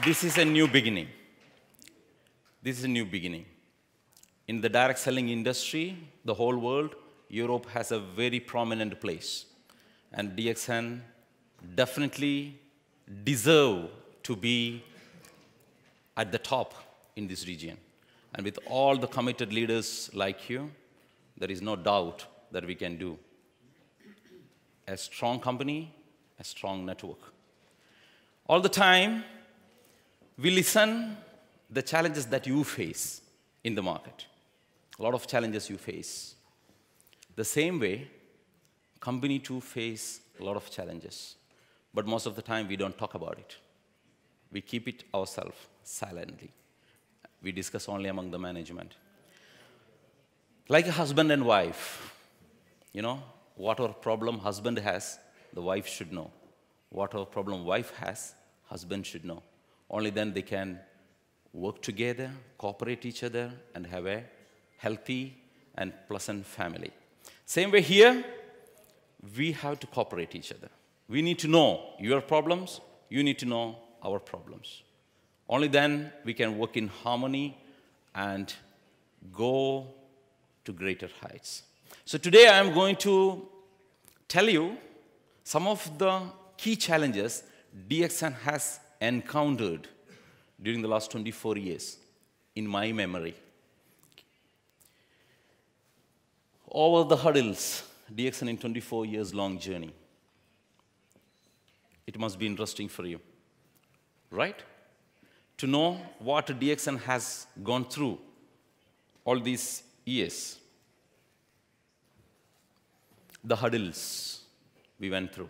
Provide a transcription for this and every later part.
This is a new beginning. This is a new beginning. In the direct selling industry, the whole world, Europe has a very prominent place. And DXN definitely deserve to be at the top in this region. And with all the committed leaders like you, there is no doubt that we can do a strong company, a strong network. All the time, we listen the challenges that you face in the market. A lot of challenges you face. The same way, company too face a lot of challenges. But most of the time, we don't talk about it. We keep it ourselves silently. We discuss only among the management. Like a husband and wife, you know, whatever problem husband has, the wife should know. Whatever problem wife has, husband should know. Only then they can work together, cooperate each other, and have a healthy and pleasant family. Same way here, we have to cooperate each other. We need to know your problems, you need to know our problems. Only then we can work in harmony and go to greater heights. So today I am going to tell you some of the key challenges DXN has encountered during the last 24 years in my memory. Over the hurdles, DXN in 24 years long journey. It must be interesting for you, right? To know what DXN has gone through all these years. The hurdles we went through.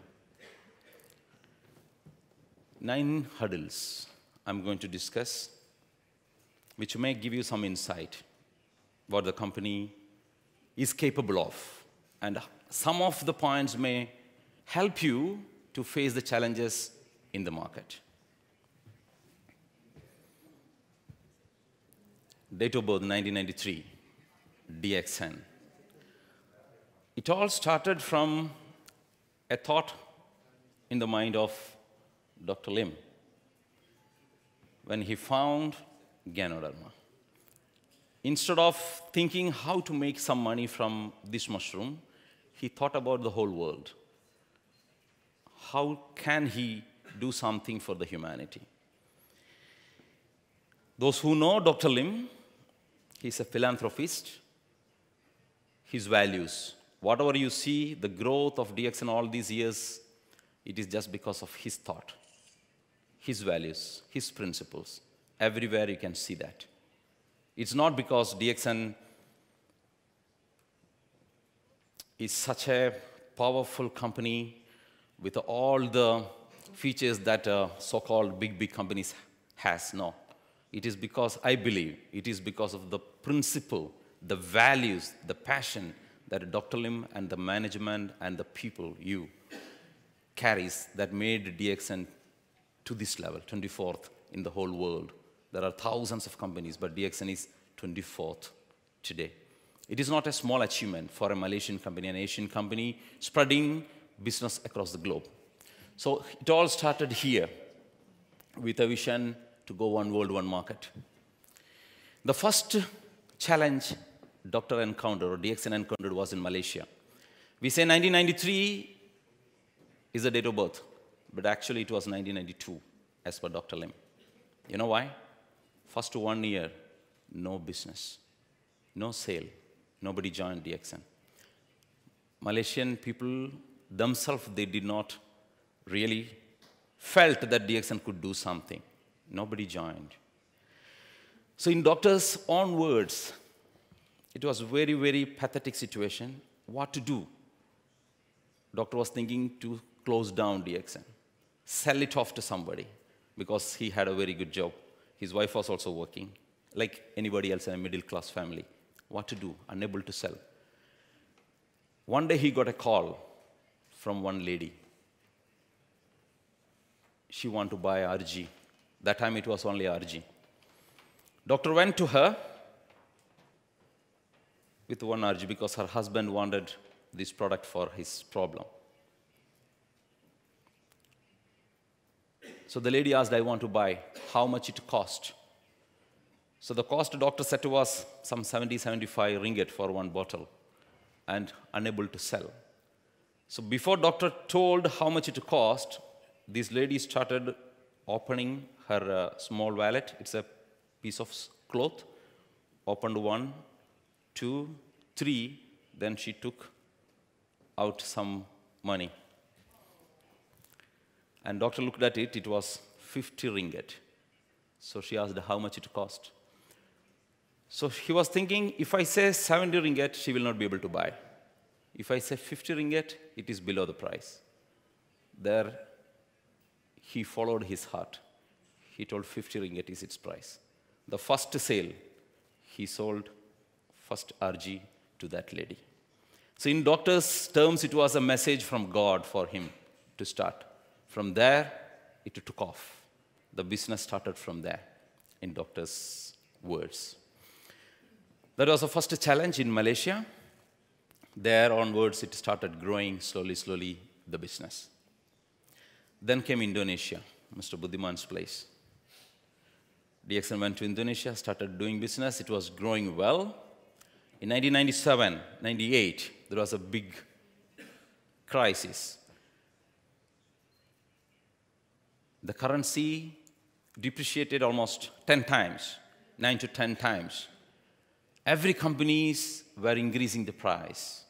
9 hurdles I'm going to discuss, which may give you some insight what the company is capable of. And some of the points may help you to face the challenges in the market. Date of birth, 1993, DXN. It all started from a thought in the mind of Dr. Lim when he found Ganoderma. Instead of thinking how to make some money from this mushroom, he thought about the whole world. How can he do something for the humanity? Those who know Dr. Lim, he's a philanthropist. His values, whatever you see, the growth of DXN all these years, it is just because of his thought, his values, his principles. Everywhere you can see that. It's not because DXN is such a powerful company with all the features that so-called big companies has. No. It is because, I believe, it is because of the principle, the values, the passion that Dr. Lim and the management and the people, you, carries that made DXN to this level, 24th in the whole world. There are thousands of companies, but DXN is 24th today. It is not a small achievement for a Malaysian company, an Asian company, spreading business across the globe. So it all started here with a vision to go one world, one market. The first challenge Dr. encountered, or DXN encountered, was in Malaysia. We say 1993 is the date of birth, but actually it was 1992, as per Dr. Lim. You know why? First 1 year, no business, no sale, nobody joined DXN. Malaysian people themselves, they did not really felt that DXN could do something. Nobody joined. So in doctor's own words, it was a very, very pathetic situation. What to do? Doctor was thinking to close down DXN, sell it off to somebody, because he had a very good job. His wife was also working, like anybody else in a middle-class family. What to do? Unable to sell. One day he got a call from one lady. She wanted to buy RG. That time it was only RG. Doctor went to her with one RG because her husband wanted this product for his problem. So the lady asked, I want to buy. How much it cost? So the cost, the doctor said to us, some 70, 75 ringgit for one bottle, and unable to sell. So before doctor told how much it cost, this lady started opening her small wallet. It's a piece of cloth. Opened 1, 2, 3. Then she took out some money. And doctor looked at it. It was 50 ringgit. So she asked how much it cost. So he was thinking, if I say 70 ringgit, she will not be able to buy. If I say 50 ringgit, it is below the price. There, he followed his heart. He told 50 ringgit is its price. The first sale, he sold first RG to that lady. So in doctor's terms, it was a message from God for him to start. From there, it took off. The business started from there, in doctor's words. That was the first challenge in Malaysia. There onwards, it started growing slowly, the business. Then came Indonesia, Mr. Buddhiman's place. DXN went to Indonesia, started doing business. It was growing well. In 1997, 98, there was a big crisis. The currency depreciated almost 10 times, 9 to 10 times. Every companies were increasing the price.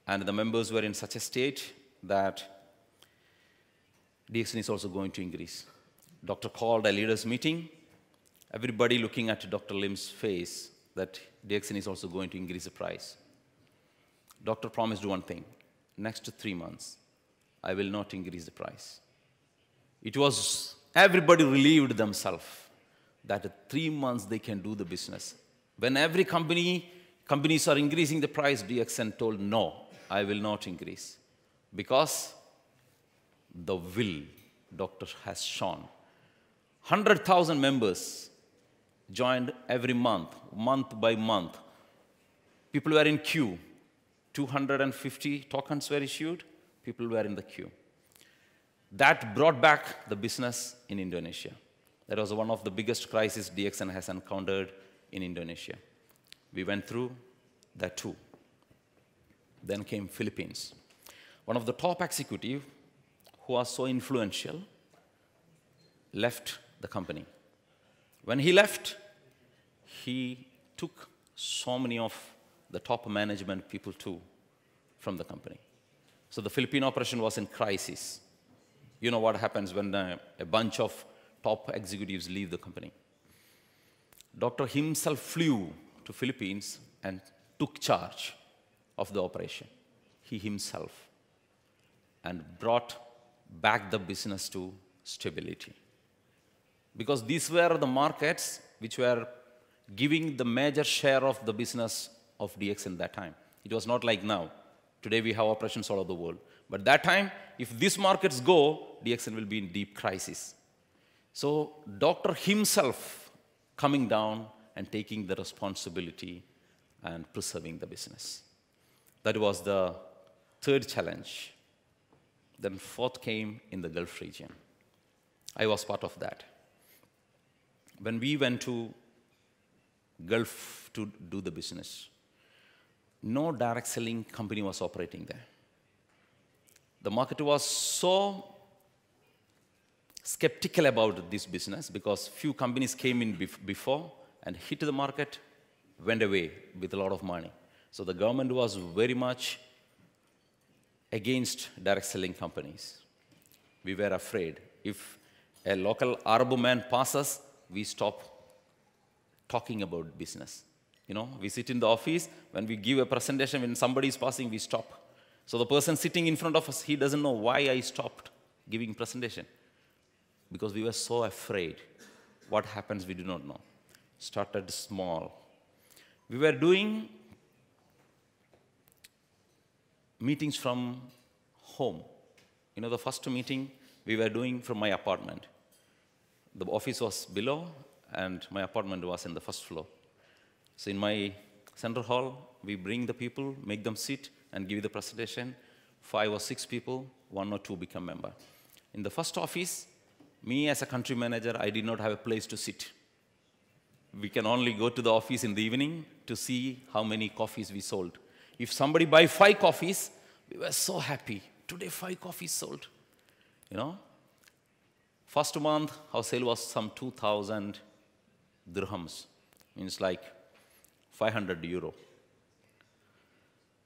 And the members were in such a state that DXN is also going to increase. Doctor called a leaders meeting. Everybody looking at Dr. Lim's face that DXN is also going to increase the price. Doctor promised one thing. Next 3 months, I will not increase the price. It was, everybody relieved themselves that 3 months they can do the business. When every companies are increasing the price, DXN told, no, I will not increase. Because the will doctor has shown. 100,000 members joined every month by month. People were in queue. 250 tokens were issued. People were in the queue. That brought back the business in Indonesia. That was one of the biggest crises DXN has encountered in Indonesia. We went through that too. Then came Philippines. One of the top executives who was so influential left the company. When he left, he took so many of the top management people too from the company. So the Philippine operation was in crisis. You know what happens when a bunch of top executives leave the company. Doctor himself flew to Philippines and took charge of the operation. He himself. And brought back the business to stability. Because these were the markets which were giving the major share of the business of DXN that time. It was not like now. Today we have operations all over the world. But that time, if these markets go, DXN will be in deep crisis. So doctor himself coming down and taking the responsibility and preserving the business. That was the third challenge. Then fourth came in the Gulf region. I was part of that. When we went to Gulf to do the business, no direct selling company was operating there. The market was so skeptical about this business because few companies came in before and hit the market, went away with a lot of money. So the government was very much against direct selling companies. We were afraid. If a local Arab man passes, we stop talking about business. You know, we sit in the office, when we give a presentation, when somebody is passing, we stop. So the person sitting in front of us, he doesn't know why I stopped giving presentation. Because we were so afraid. What happens, we do not know. Started small. We were doing meetings from home. You know, the first meeting we were doing from my apartment. The office was below, and my apartment was in the first floor. So in my central hall, we bring the people, make them sit, and give the presentation. 5 or 6 people, 1 or 2 become member. In the first office, Me as a country manager, I did not have a place to sit. We can only go to the office in the evening to see how many coffees we sold. If somebody buy 5 coffees, we were so happy. Today 5 coffees sold. You know? First month, our sale was some 2,000 dirhams. Means like 500 euro.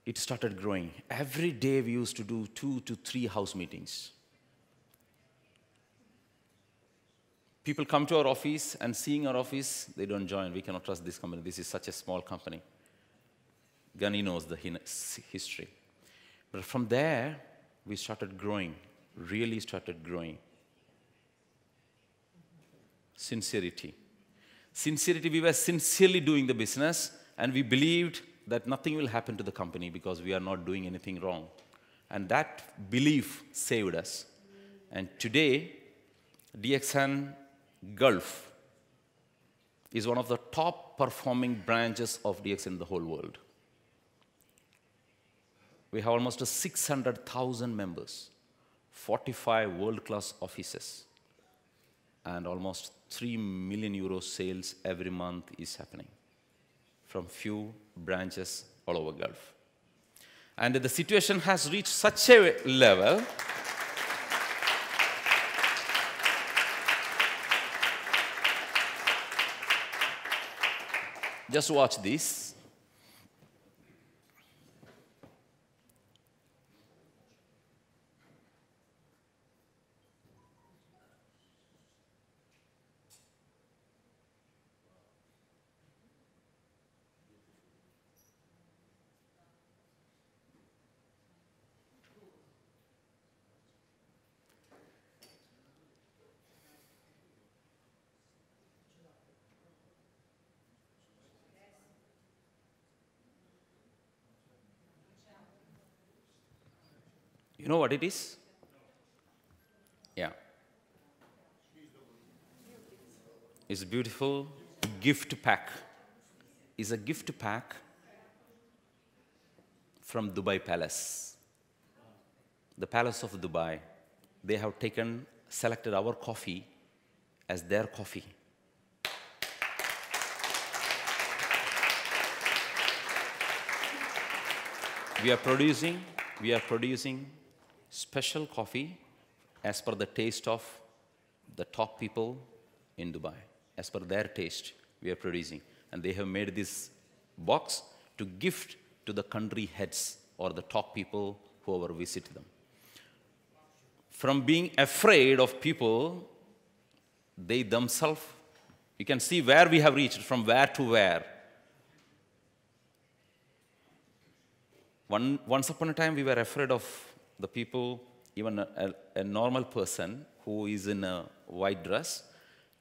It started growing. Every day we used to do 2 to 3 house meetings. People come to our office and seeing our office, they don't join. We cannot trust this company. This is such a small company. Gani knows the history. But from there, we started growing, really started growing. Sincerity. Sincerity, we were sincerely doing the business, and we believed that nothing will happen to the company because we are not doing anything wrong. And that belief saved us. And today, DXN Gulf is one of the top performing branches of DXN in the whole world. We have almost 600,000 members, 45 world-class offices, and almost 3 million euro sales every month is happening from few branches all over Gulf. And the situation has reached such a level just watch this. You know what it is? Yeah. It's beautiful. Gift pack. It's a gift pack from Dubai Palace. The Palace of Dubai. They have selected our coffee as their coffee. We are producing special coffee as per the taste of the top people in Dubai. As per their taste, we are producing. And they have made this box to gift to the country heads or the top people whoever visit them. From being afraid of people, they themselves, you can see where we have reached, from where to where. Once upon a time, we were afraid of the people, even a normal person who is in a white dress.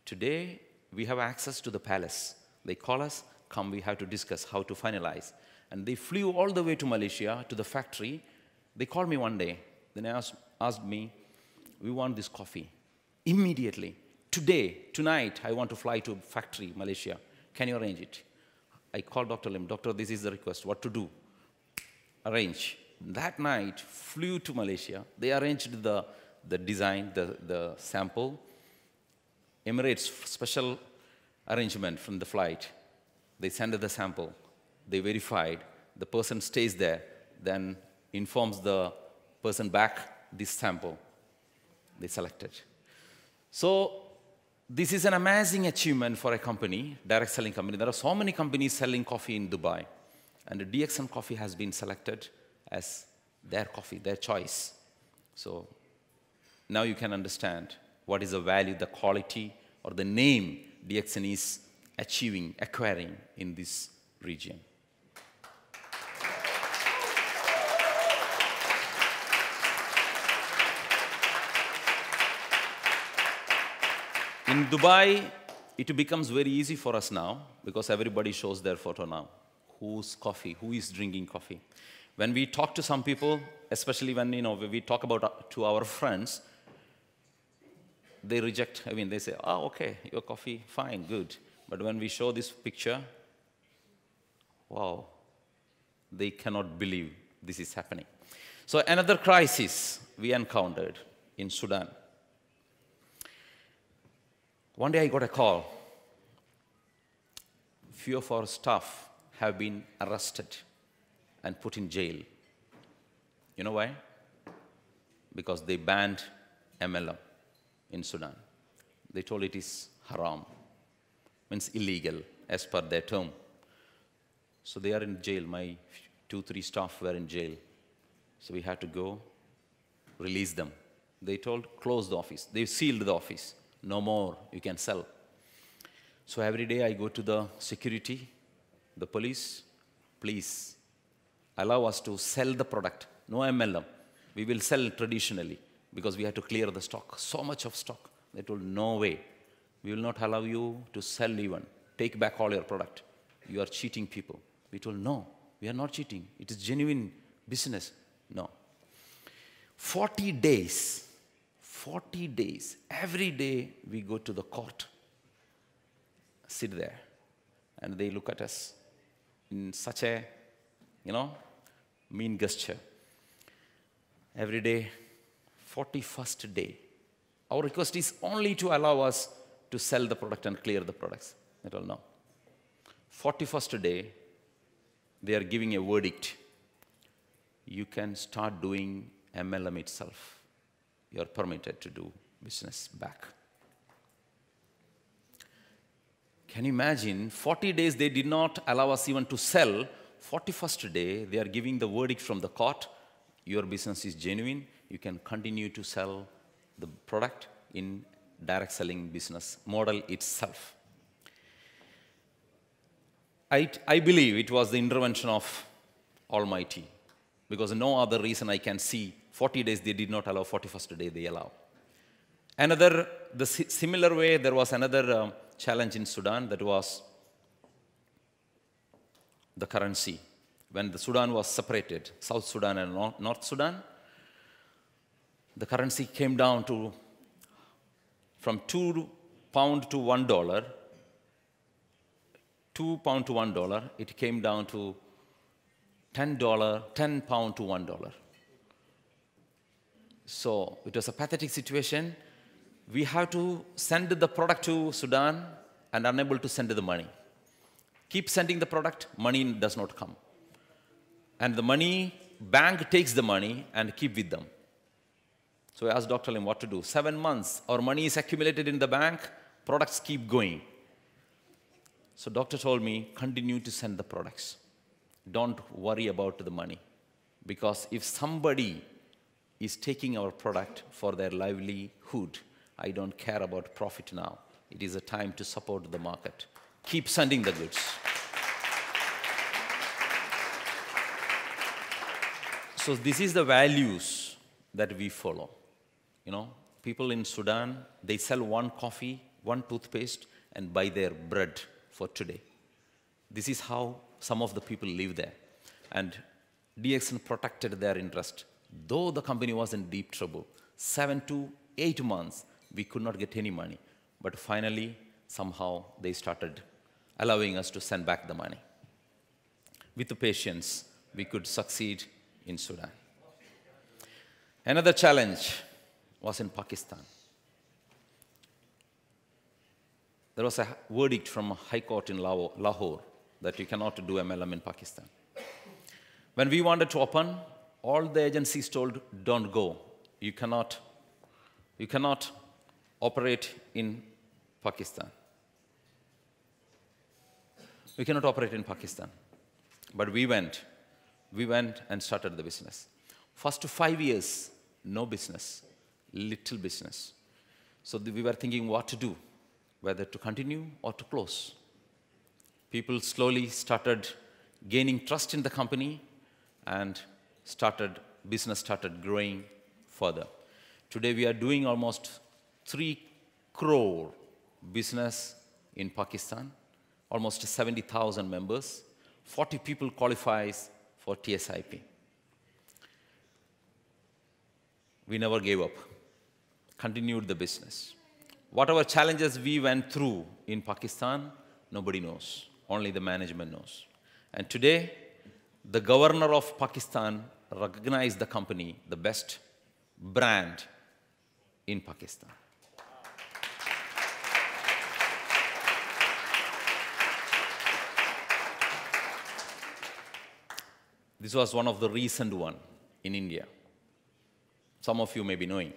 Today, we have access to the palace. They call us, come, we have to discuss how to finalize. And they flew all the way to Malaysia, to the factory. They called me one day. Then they asked me, we want this coffee. Immediately, today, tonight, I want to fly to factory, Malaysia. Can you arrange it? I called Dr. Lim. Doctor, this is the request. What to do? Arrange. That night, flew to Malaysia. They arranged the design, the sample. Emirates special arrangement from the flight. They send the sample. They verified. The person stays there, then informs the person back this sample. They selected. So this is an amazing achievement for a company, direct selling company. There are so many companies selling coffee in Dubai. And the DXN coffee has been selected as their coffee, their choice. So now you can understand what is the value, the quality, or the name DXN is acquiring in this region. In Dubai, it becomes very easy for us now because everybody shows their photo now. Who is drinking coffee? When we talk to some people, especially when we talk about to our friends, they reject. I mean, they say, "Oh, okay, your coffee, fine, good." But when we show this picture, wow, they cannot believe this is happening. So another crisis we encountered in Sudan. One day I got a call. Few of our staff have been arrested and put in jail. You know why? Because they banned MLM in Sudan. They told it is haram, means illegal as per their term. So they are in jail. My 2-3 staff were in jail. So we had to go, release them. They told, close the office. They sealed the office. No more, you can sell. So every day I go to the security, the police, please allow us to sell the product. No MLM. We will sell traditionally because we had to clear the stock. So much of stock. They told, no way. We will not allow you to sell even. Take back all your product. You are cheating people. We told, no, we are not cheating. It is genuine business. No. 40 days, every day we go to the court, sit there, and they look at us in such a, mean gesture. Every day, 41st day, our request is only to allow us to sell the product and clear the products. They told, no. 41st day, they are giving a verdict. You can start doing MLM itself. You are permitted to do business back. Can you imagine? 40 days they did not allow us even to sell. 41st day, they are giving the verdict from the court. Your business is genuine. You can continue to sell the product in direct selling business model itself. I believe it was the intervention of Almighty, because no other reason I can see. 40 days they did not allow, 41st day they allow. The similar way, there was another challenge in Sudan, that was the currency. When the Sudan was separated, South Sudan and North Sudan, the currency came down to, from £2 to $1, £2 to $1, it came down to £10 to $1. So it was a pathetic situation. We have to send the product to Sudan and unable to send the money. Keep sending the product, money does not come. And the money, bank takes the money and keep with them. So I asked Dr. Lim what to do. 7 months, our money is accumulated in the bank, products keep going. So doctor told me, continue to send the products. Don't worry about the money. Because if somebody is taking our product for their livelihood, I don't care about profit now. It is a time to support the market. Keep sending the goods. So this is the values that we follow. People in Sudan, they sell one coffee, one toothpaste, and buy their bread for today. This is how some of the people live there. And DXN protected their interest. Though the company was in deep trouble, 7 to 8 months, we could not get any money. But finally, somehow, they started allowing us to send back the money. With the patience, we could succeed in Sudan. Another challenge was in Pakistan. There was a verdict from a high court in Lahore that you cannot do MLM in Pakistan. When we wanted to open, all the agencies told, don't go. You cannot operate in Pakistan. We cannot operate in Pakistan. But we went and started the business. First 5 years, no business, little business. So we were thinking what to do, whether to continue or to close. People slowly started gaining trust in the company, and business started growing further. Today we are doing almost 3 crore business in Pakistan, almost 70,000 members, 40 people qualifies for TSIP. We never gave up, continued the business. Whatever challenges we went through in Pakistan, nobody knows, only the management knows. And today, the governor of Pakistan recognized the company, the best brand in Pakistan. This was one of the recent one in India. Some of you may be knowing.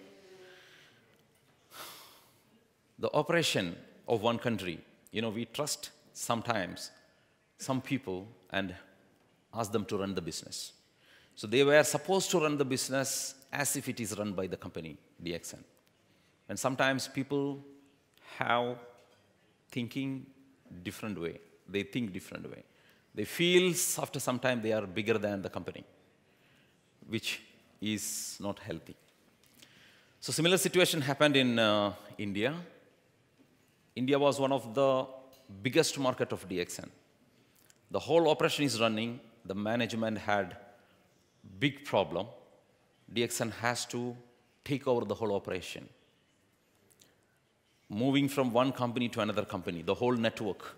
The operation of one country, we trust sometimes some people and ask them to run the business. So they were supposed to run the business as if it is run by the company, DXN. And sometimes people have thinking different way. They think different way. They feel after some time they are bigger than the company, which is not healthy. So similar situation happened in India. India was one of the biggest market of DXN. The whole operation is running. The management had big problem. DXN has to take over the whole operation. Moving from one company to another company, the whole network,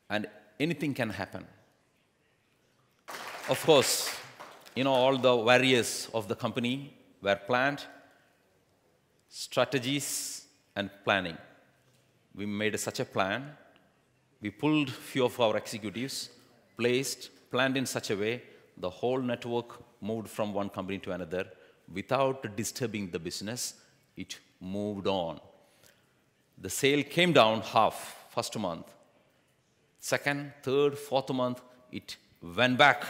and anything can happen. Of course, all the barriers of the company were planned, strategies and planning. We made such a plan. We pulled few of our executives, planned in such a way, the whole network moved from one company to another without disturbing the business. It moved on. The sale came down half first month. Second, third, fourth month, it went back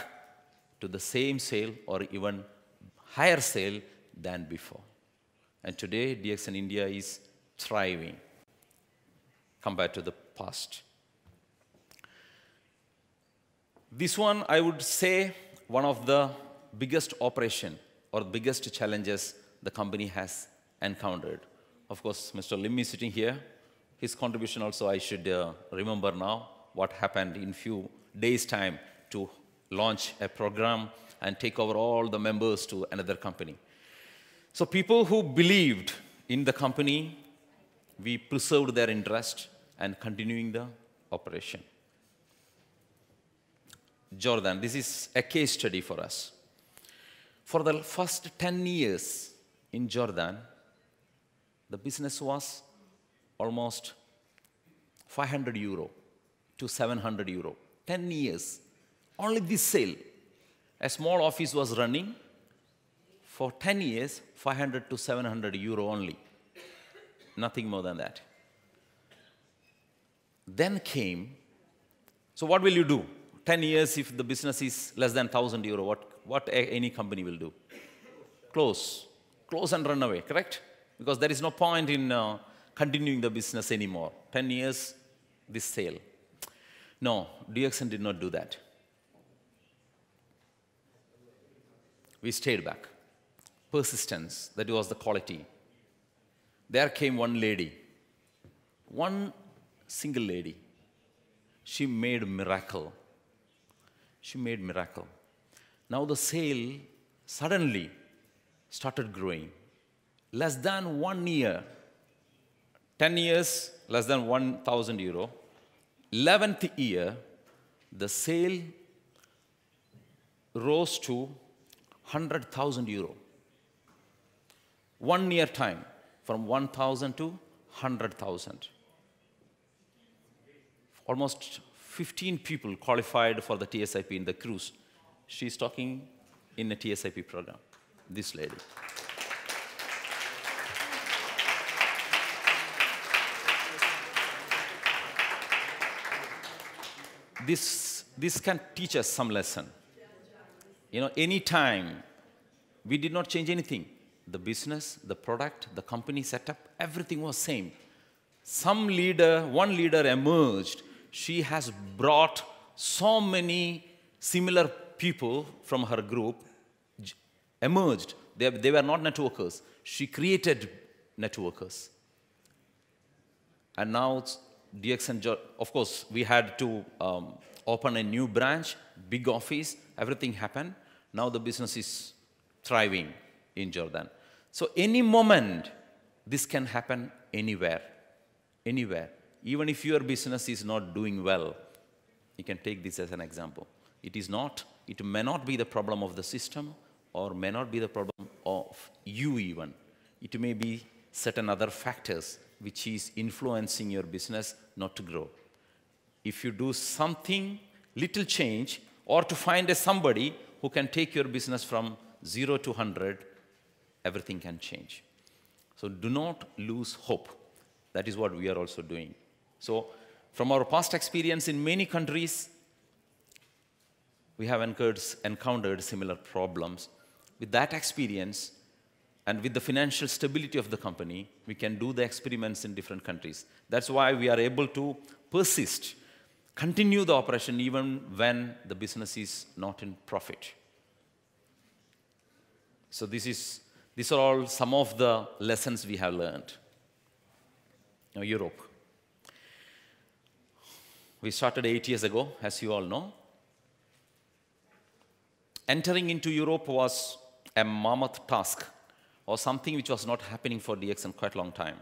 to the same sale or even higher sale than before. And today, DXN India is thriving compared to the past. This one, I would say, one of the biggest operation or biggest challenges the company has encountered. Of course, Mr. Lim is sitting here. His contribution also I should remember now what happened in few days' time to launch a program and take over all the members to another company. So people who believed in the company, we preserved their interest and continuing the operation. Jordan, this is a case study for us. For the first 10 years in Jordan, the business was almost 500 euro to 700 euro. 10 years. Only this sale. A small office was running for 10 years, 500 to 700 euro only. Nothing more than that. Then came, so what will you do? 10 years if the business is less than 1,000 euro, what any company will do? Close and run away, correct? Because there is no point in continuing the business anymore. 10 years, this sale. No, DXN did not do that. We stayed back. Persistence, that was the quality. There came one lady, one single lady. She made a miracle. She made miracle. Now the sale suddenly started growing. Less than 1 year, 10 years, less than 1,000 euro. 11th year, the sale rose to 100,000 euro. 1 year time, from 1,000 to 100,000. Almost 15 people qualified for the TSIP in the cruise. She's talking in a TSIP program, this lady. This can teach us some lesson. Any time, we did not change anything. The business, the product, the company setup, everything was same. One leader emerged. She has brought so many similar people from her group, emerged. They were not networkers. She created networkers. And now DXN, of course, we had to open a new branch, big office, everything happened. Now the business is thriving in Jordan. So any moment, this can happen anywhere, anywhere. Even if your business is not doing well, you can take this as an example. It may not be the problem of the system or may not be the problem of you even. It may be certain other factors which is influencing your business not to grow. If you do something, little change, or to find somebody who can take your business from 0 to 100, everything can change. So do not lose hope. That is what we are also doing. So from our past experience in many countries, we have encountered similar problems. With that experience and with the financial stability of the company, we can do the experiments in different countries. That's why we are able to persist, continue the operation even when the business is not in profit. So these are all some of the lessons we have learned. Now, Europe. We started 8 years ago, as you all know. Entering into Europe was a mammoth task, or something which was not happening for DXN quite a long time.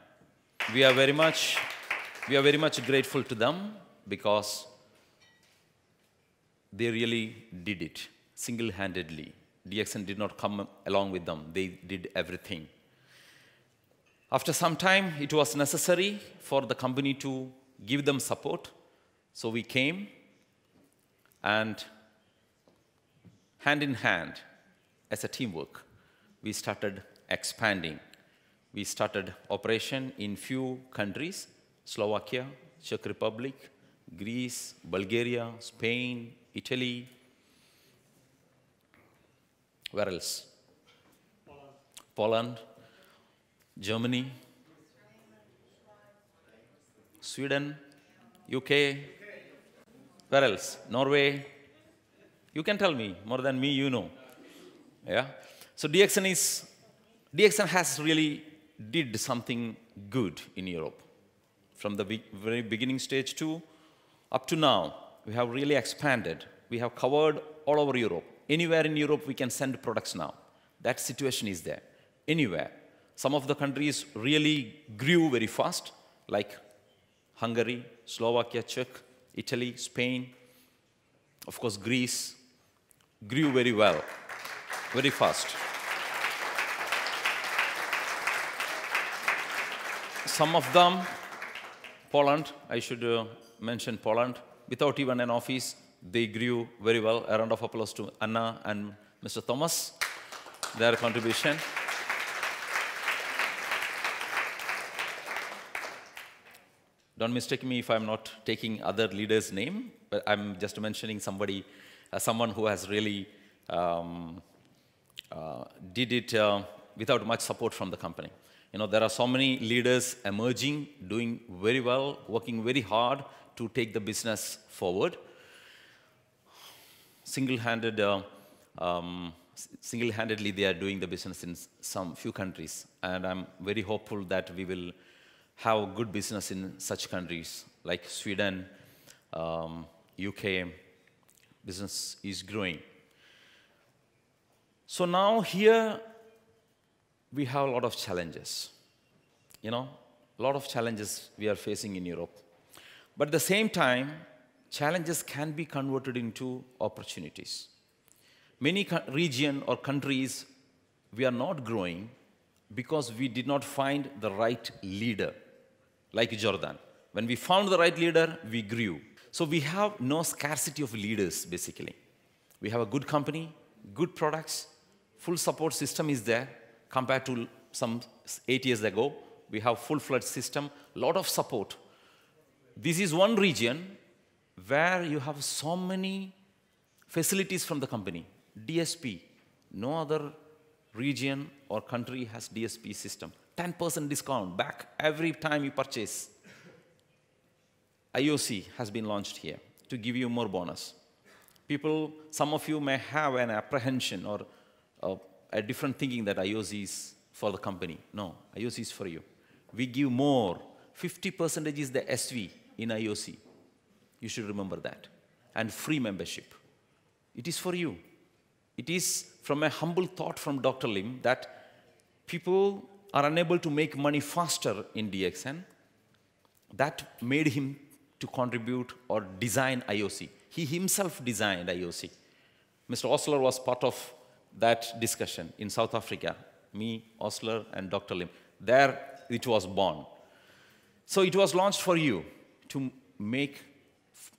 We are very much grateful to them because they really did it single-handedly. DXN did not come along with them. They did everything. After some time, it was necessary for the company to give them support. So we came and hand in hand, as a teamwork, we started expanding. We started operation in few countries: Slovakia, Czech Republic, Greece, Bulgaria, Spain, Italy. Where else? Poland, Germany, Sweden, UK. Where else? Norway. You can tell me, more than me, you know. Yeah? So DXN has really did something good in Europe. From the very beginning stage to up to now, we have really expanded. We have covered all over Europe. Anywhere in Europe, we can send products now. That situation is there. Anywhere. Some of the countries really grew very fast, like Hungary, Slovakia, Czech, Italy, Spain. Of course, Greece grew very well, very fast. Some of them, Poland, I should mention Poland, without even an office, they grew very well. A round of applause to Anna and Mr. Thomas, their contribution. Don't mistake me if I'm not taking other leaders' name, but I'm just mentioning somebody, someone who has really did it without much support from the company. You know, there are so many leaders emerging, doing very well, working very hard to take the business forward. Single-handedly, they are doing the business in some few countries, and I'm very hopeful that we will have good business in such countries like Sweden, UK. Business is growing. So now here we have a lot of challenges. You know, a lot of challenges we are facing in Europe. But at the same time, challenges can be converted into opportunities. Many regions or countries, we are not growing because we did not find the right leader, like Jordan. When we found the right leader, we grew. So we have no scarcity of leaders, basically. We have a good company, good products, full support system is there. Compared to some 8 years ago, we have full-fledged system, lot of support. This is one region where you have so many facilities from the company. DSP, no other region or country has DSP system. 10% discount back every time you purchase. IOC has been launched here to give you more bonus. People, some of you may have an apprehension or a different thinking that IOC is for the company. No, IOC is for you. We give more. 50% is the SV in IOC. You should remember that. And free membership. It is for you. It is from a humble thought from Dr. Lim that people are unable to make money faster in DXN. That made him to contribute or design IOC. He himself designed IOC. Mr. Osler was part of that discussion in South Africa. Me, Osler, and Dr. Lim. There it was born. So it was launched for you to make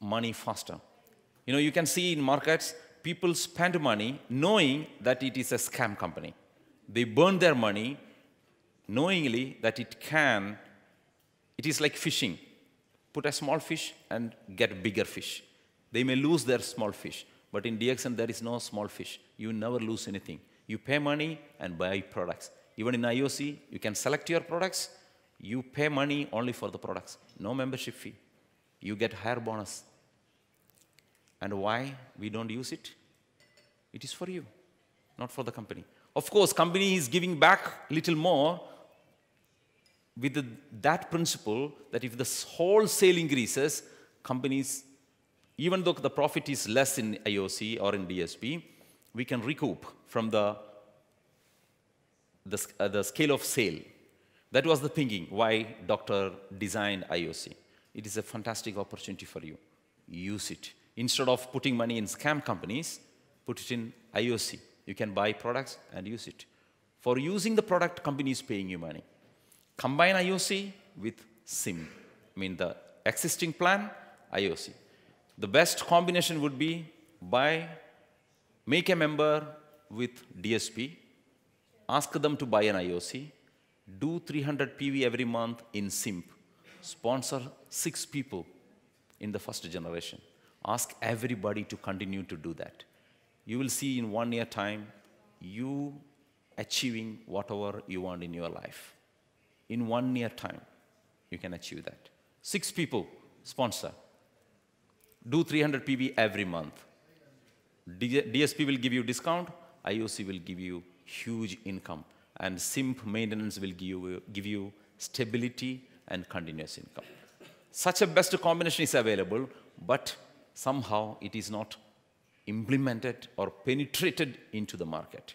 money faster. You know, you can see in markets, people spend money knowing that it is a scam company. They burn their money knowingly that it is like fishing. Put a small fish and get bigger fish. They may lose their small fish, but in DXN there is no small fish. You never lose anything. You pay money and buy products. Even in IOC, you can select your products. You pay money only for the products. No membership fee. You get higher bonus. And why we don't use it? It is for you, not for the company. Of course, company is giving back a little more with that principle that if the whole sale increases, companies, even though the profit is less in IOC or in DSP, we can recoup from the scale of sale. That was the thinking why Doctor designed IOC. It is a fantastic opportunity for you. Use it. Instead of putting money in scam companies, put it in IOC. You can buy products and use it. For using the product, company is paying you money. Combine IOC with SIM. I mean the existing plan, IOC. The best combination would be make a member with DSP, ask them to buy an IOC, do 300 PV every month in SIM, sponsor 6 people in the first generation. Ask everybody to continue to do that. You will see in 1 year time, you achieving whatever you want in your life. In 1 year time, you can achieve that. 6 people sponsor. Do 300 PV every month. DSP will give you discount. IOC will give you huge income. And SIM maintenance will give you stability and continuous income. Such a best combination is available, but somehow it is not implemented or penetrated into the market.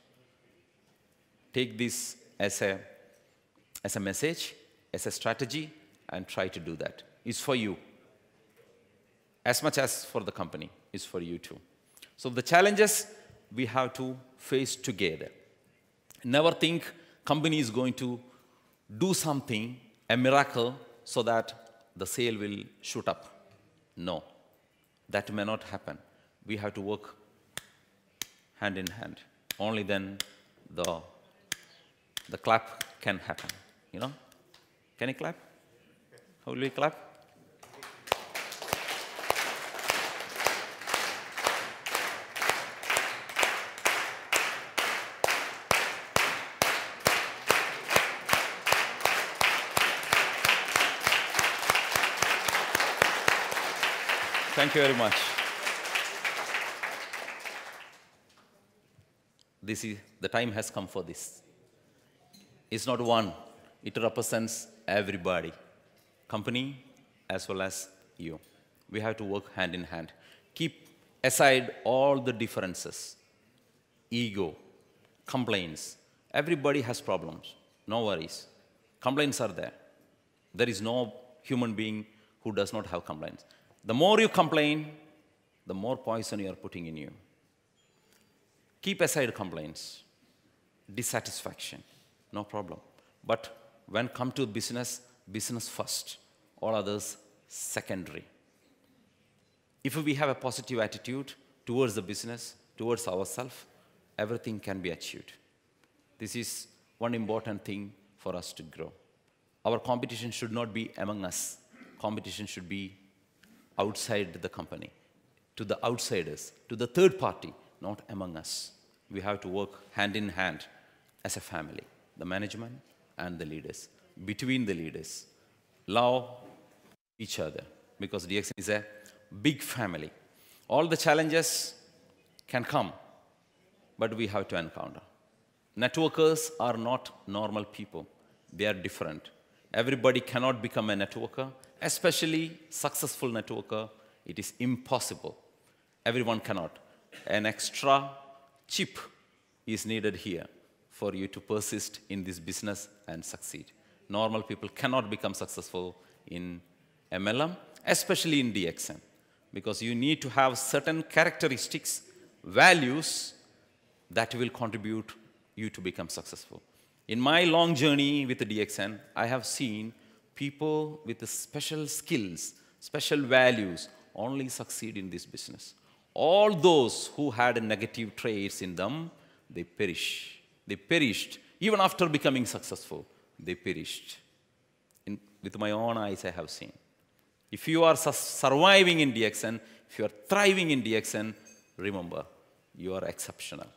Take this as a message, as a strategy, and try to do that. It's for you. As much as for the company, it's for you too. So the challenges we have to face together. Never think company is going to do something, a miracle, so that the sale will shoot up. No, that may not happen. We have to work hand in hand. Only then the clap can happen. You know? Can you clap? How will we clap? Thank you very much. The time has come for this. It's not one. It represents everybody, company as well as you. We have to work hand in hand. Keep aside all the differences, ego, complaints. Everybody has problems. No worries. Complaints are there. There is no human being who does not have complaints. The more you complain, the more poison you are putting in you. Keep aside complaints, dissatisfaction, no problem. But when come to business, business first, all others secondary. If we have a positive attitude towards the business, towards ourselves, everything can be achieved. This is one important thing for us to grow. Our competition should not be among us. Competition should be outside the company, to the outsiders, to the third party, not among us. We have to work hand in hand as a family, the management and the leaders, between the leaders. Love each other, because DXN is a big family. All the challenges can come, but we have to encounter. Networkers are not normal people. They are different. Everybody cannot become a networker, especially successful networker. It is impossible. Everyone cannot. An extra chip is needed here for you to persist in this business and succeed. Normal people cannot become successful in MLM, especially in DXN, because you need to have certain characteristics, values that will contribute you to become successful. In my long journey with the DXN, I have seen people with the special skills, special values only succeed in this business. all those who had negative traits in them, they perish. They perished. Even after becoming successful, they perished. With my own eyes, I have seen. If you are surviving in DXN, if you are thriving in DXN, remember, you are exceptional.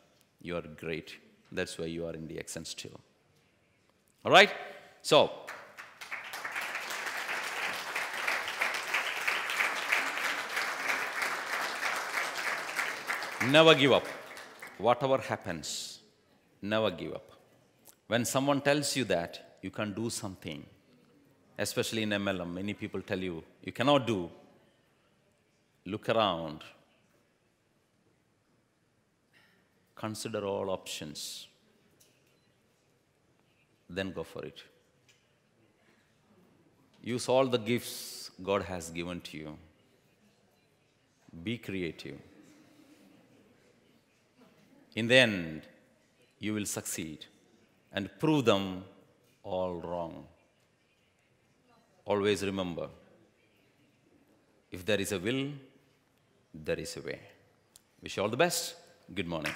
You are great. That's why you are in DXN still. All right? So, never give up. Whatever happens, never give up. When someone tells you that you can do something, especially in MLM, many people tell you, you cannot do. Look around. Consider all options. Then go for it. Use all the gifts God has given to you. Be creative. In the end, you will succeed and prove them all wrong. Always remember, if there is a will, there is a way. Wish you all the best. Good morning.